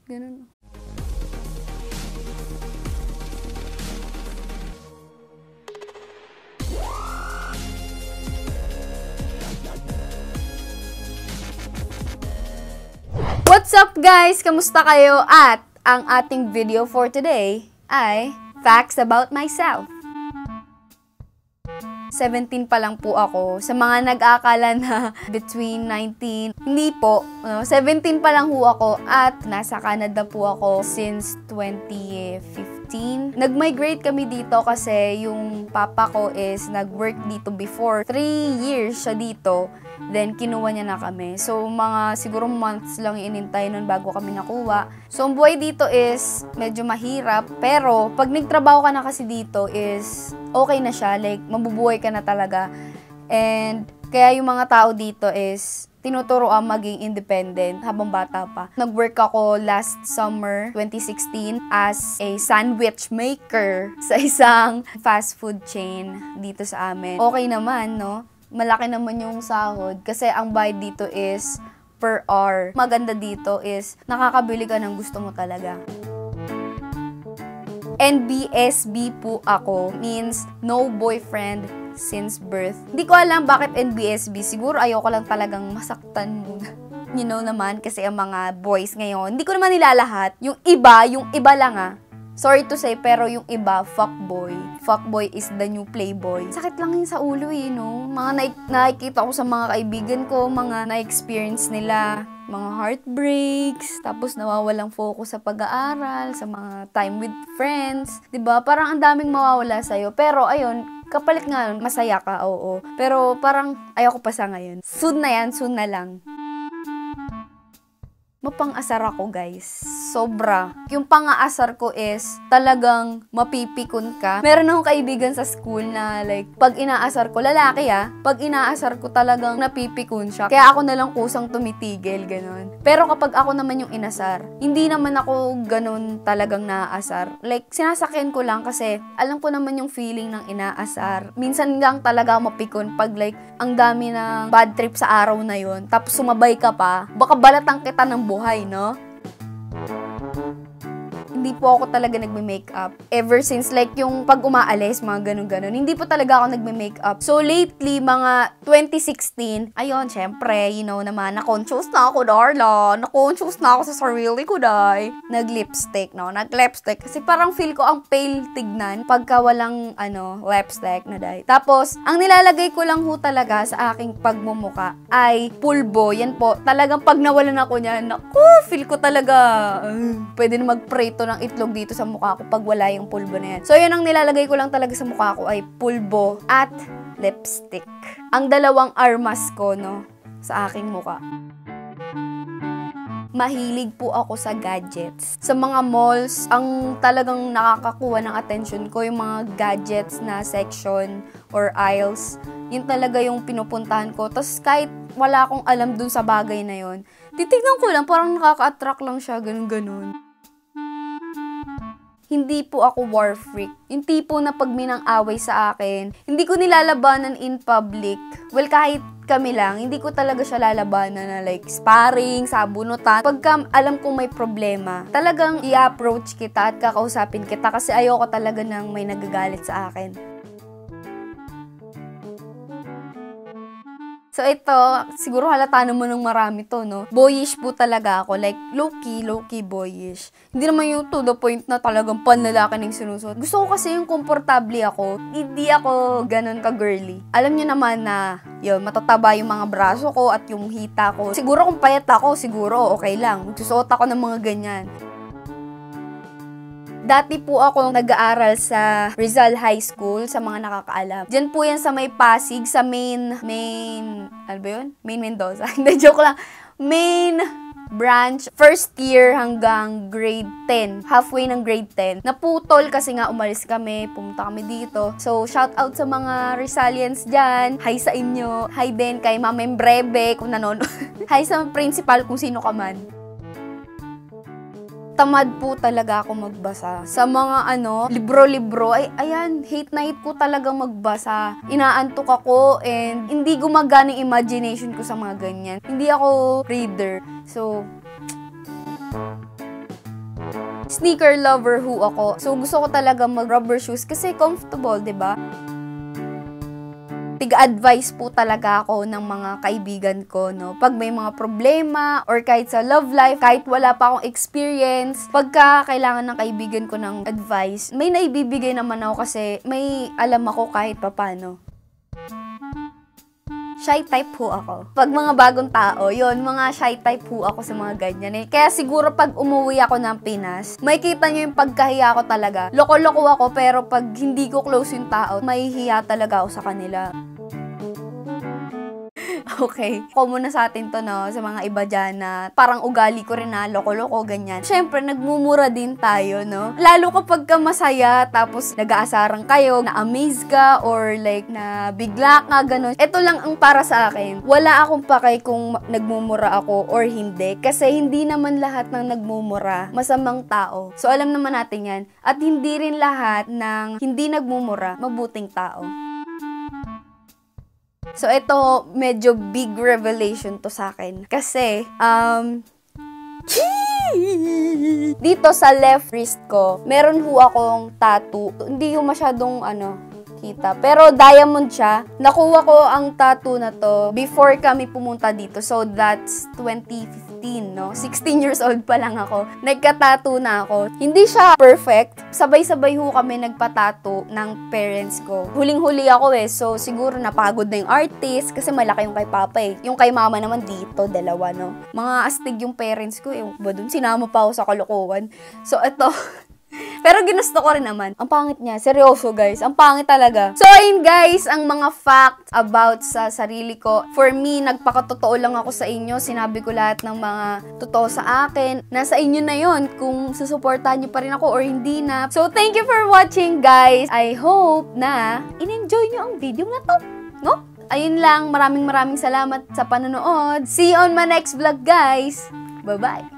Ganun. What's up guys? Kamusta kayo? At ang ating video for today ay facts about myself. 17 pa lang po ako. Sa mga nag-aakala na between 19, hindi po. 17 pa lang po ako at nasa Canada po ako since 2015. Nag-migrate kami dito kasi yung papa ko is nag-work dito before. 3 years siya dito. Then, kinuha niya na kami. So, mga siguro months lang inintay nun bago kami nakuha. So, ang buhay dito is medyo mahirap. Pero, pag nagtrabaho ka na kasi dito is okay na siya. Like, mabubuhay ka na talaga. And, kaya yung mga tao dito is tinuturoan maging independent habang bata pa. Nag-work ako last summer, 2016, as a sandwich maker sa isang fast food chain dito sa amin. Okay naman, no? Malaki naman yung sahod kasi ang bayad dito is per hour. Maganda dito is nakakabili ka ng gusto mo talaga. NBSB po ako, means no boyfriend since birth. Hindi ko alam bakit NBSB. Siguro ayoko lang talagang masaktan muna. You know naman kasi ang mga boys ngayon, hindi ko naman nilalahat. Yung iba lang Sorry to say, pero yung iba, fuckboy. Fuckboy is the new playboy. Sakit lang yun sa ulo no? Mga nakikita ko sa mga kaibigan ko, mga na-experience nila, mga heartbreaks, tapos nawawalang focus sa pag-aaral, sa mga time with friends. 'Di ba? Parang ang daming mawawala sa'yo. Pero ayun, kapalit nga nun, masaya ka, oo. Pero parang ayoko pa sa ngayon. Soon na yan, soon na lang. Mapang-asar ako, guys. Sobra. Yung pang-aasar ko is talagang mapipikon ka. Meron akong kaibigan sa school na like, pag inaasar ko, lalaki pag inaasar ko talagang napipikon siya. Kaya ako nalang kusang tumitigil, ganun. Pero kapag ako naman yung inasar, hindi naman ako ganun talagang naaasar. Like, sinasakyan ko lang kasi alam ko naman yung feeling ng inaasar. Minsan lang talaga mapikon pag like, ang dami ng bad trip sa araw na yun. Tapos sumabay ka pa, baka balatang kita ng buhay, no? Hindi po ako talaga nagme-makeup. Ever since, like, yung pag umaalis, mga ganun-ganun, hindi po talaga ako nagme-makeup. So, lately, mga 2016, ayun, syempre, you know naman, na-conscious na ako, Darla. Na-conscious na ako sa sarili ko, day. Nag-lipstick, no? Nag-lipstick. Kasi parang feel ko ang pale tignan pagka walang, lipstick na, day. Tapos, ang nilalagay ko lang ho talaga sa aking pagmumuka ay pulbo. Yan po, talagang pag nawalan ako niyan, naku, feel ko talaga, pwede na magprito ng itlog dito sa mukha ko pag wala yung pulbo na yan. So, yun ang nilalagay ko lang talaga sa mukha ko ay pulbo at lipstick. Ang dalawang armas ko, no, sa aking mukha. Mahilig po ako sa gadgets. Sa mga malls, ang talagang nakakakuha ng attention ko yung mga gadgets na section or aisles. Yun talaga yung pinupuntahan ko. Tapos kahit wala akong alam dun sa bagay na yun, titignan ko lang, parang nakaka-attract lang siya, ganun-ganun. Hindi po ako war freak. Yung tipo na pag minang-away sa akin, hindi ko nilalabanan in public. Well, kahit kami lang, hindi ko talaga siya lalabanan na like sparring, sabunutan. Pagka alam kong may problema, talagang i-approach kita at kakausapin kita kasi ayoko talaga nang may nagagalit sa akin. So, ito, siguro halata naman ng marami to, no? Boyish po talaga ako. Like, low-key boyish. Hindi naman yung to the point na talagang panlalaki ng sinusuot. Gusto ko kasi yung komportable ako. Hindi ako ganun ka-girly. Alam niyo naman na, yun, matataba yung mga braso ko at yung hita ko. Siguro kung payat ako, siguro okay lang. Magsusuot ako ng mga ganyan. Dati po ako nag-aaral sa Rizal High School, sa mga nakakaalam. Diyan po yan sa may Pasig, sa main, ano ba yun? Main Mendoza. Hindi, joke lang. Main branch, first year hanggang grade 10. Halfway ng grade 10. Naputol kasi nga umalis kami, pumunta kami dito. So, shout out sa mga Rizalians dyan. Hi sa inyo. Hi din kay Mama Embrebe kung nanonood. Hi sa principal kung sino ka man. Tamad po talaga ako magbasa. Sa mga libro-libro, ayan, hate na hate ko talaga magbasa. Inaantok ako and hindi gumagana yung imagination ko sa mga ganyan. Hindi ako reader. So, sneaker lover ho ako. So, gusto ko talaga mag-rubber shoes kasi comfortable, 'di ba? Tiga-advise po talaga ako ng mga kaibigan ko, no? Pag may mga problema, or kahit sa love life, kahit wala pa akong experience, pagka kailangan ng kaibigan ko ng advice, may naibibigay naman ako kasi may alam ako kahit papano. Shy type po ako. Pag mga bagong tao, yun, mga shy type po ako sa mga ganyan eh. Kaya siguro pag umuwi ako ng Pinas, makikita nyo yung pagkahiya ko talaga. Loko-loko ako, pero pag hindi ko close yung tao, mahihiya talaga ako sa kanila. Okay. Ako muna sa atin to, no? Sa mga iba dyan na parang ugali ko rin na loko-loko, ganyan. Siyempre, nagmumura din tayo, no? Lalo kapag ka masaya, tapos nag-aasarang kayo, na-amaze ka, or like, na bigla ka, ganun. Ito lang ang para sa akin. Wala akong pakay kung nagmumura ako or hindi. Kasi hindi naman lahat ng nagmumura masamang tao. So, alam naman natin yan. At hindi rin lahat ng hindi nagmumura mabuting tao. So, ito, medyo big revelation to sa akin. Kasi, dito sa left wrist ko, meron ho akong tattoo. Hindi yung masyadong, kita. Pero diamond siya. Nakuha ko ang tattoo na to before kami pumunta dito. So, that's 2015, no? 16 years old pa lang ako. Nagka-tattoo na ako. Hindi siya perfect. Sabay-sabay ho kami nagpa-tattoo ng parents ko. Huling-huli ako eh. So, siguro napagod na yung artist kasi malaki yung kay papa eh. Yung kay mama naman dito, dalawa, no? Mga astig yung parents ko eh. Ba dun, sinama pa ako sa kalokohan. So, ito... Pero ginusto ko rin naman. Ang pangit niya. Seryoso, guys. Ang pangit talaga. So, ayun, guys, ang mga facts about sa sarili ko. For me, nagpakatotoo lang ako sa inyo. Sinabi ko lahat ng mga totoo sa akin. Nasa inyo na yon kung susuportahan nyo pa rin ako or hindi na. So, thank you for watching, guys. I hope na in-enjoy nyo ang video na to. No? Ayun lang. Maraming salamat sa panonood. See you on my next vlog, guys. Bye-bye.